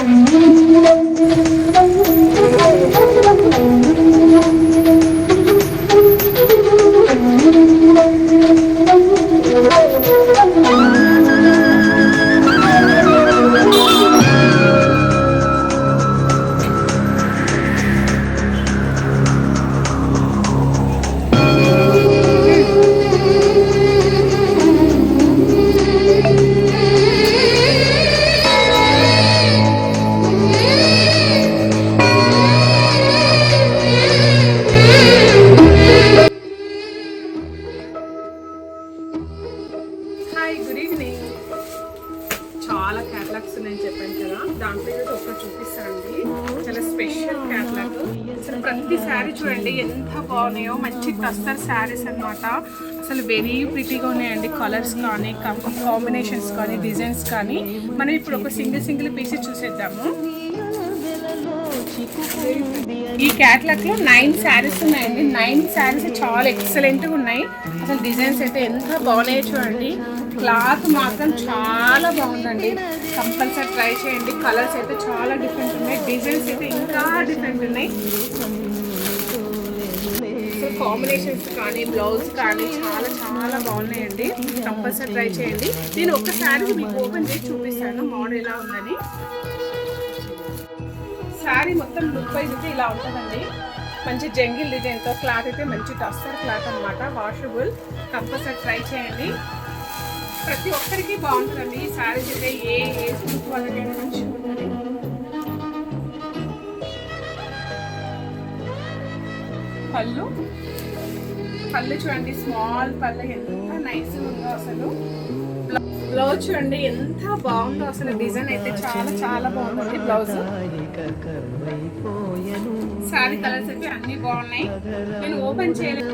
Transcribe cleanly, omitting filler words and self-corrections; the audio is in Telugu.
Hi, good evening. చాలా క్యాటలాగ్స్ ఉన్నాయని చెప్పాను కదా, దాంట్లో ఏదో ఒకటి చూపిస్తానండి. చాలా స్పెషల్ క్యాటలాగ్. అసలు ప్రతి శారీ చూడండి ఎంత బాగున్నాయో, మంచి టస్టర్ శారీస్ అనమాట. అసలు వెరీ ప్రిటీగా ఉన్నాయండి. కలర్స్ కానీ, కాంబినేషన్స్ కానీ, డిజైన్స్ కానీ. మనం ఇప్పుడు ఒక సింగిల్ పీస్ చూసేద్దాము. ఈ క్యాటలాగ్ లో 9 శారీస్ ఉన్నాయండి. 9 శారీస్ చాలా ఎక్సలెంట్గా ఉన్నాయి. అసలు డిజైన్స్ అయితే ఎంత బాగున్నాయో చూడండి. క్లాత్ మాత్రం చాలా బాగుందండి. కంపల్సరీ ట్రై చేయండి. కలర్స్ అయితే చాలా డిఫరెంట్ ఉన్నాయి. డిజైన్స్ అయితే ఇంకా డిఫరెంట్ ఉన్నాయి. సో కాంబినేషన్స్ కానీ, బ్లౌజ్ కానీ చాలా చాలా బాగున్నాయండి. కంపల్సరీ ట్రై చేయండి. నేను ఒక్క శారీ మీకు ఓపెన్ చేసి చూపిస్తాను మోడల్ ఎలా ఉందని. శారీ మొత్తం లుక్ వైజ్ అయితే ఇలా ఉంటుందండి. మంచి జంగిల్ డిజైన్తో క్లాత్ అయితే మంచి టస్టర్ క్లాత్ అనమాట. వాషబుల్. కంపల్సరీ ట్రై చేయండి. ప్రతి ఒక్కరికి బాగుంటుందండి ఈ శారీస్ అయితే. ఏ గ్రూప్ వాళ్ళకైనా మంచిగా ఉంటుంది. పళ్ళు చూడండి, స్మాల్ పళ్ళు ఎంత నైస్ ఉందో అసలు. బ్లౌజ్ చూడండి ఎంత బాగుందో అసలు. డిజైన్ అయితే చాలా చాలా బాగుంటుంది బ్లౌజ్. శారీ కలర్స్ అయితే అన్ని బాగున్నాయి. నేను ఓపెన్ చేయలేదు.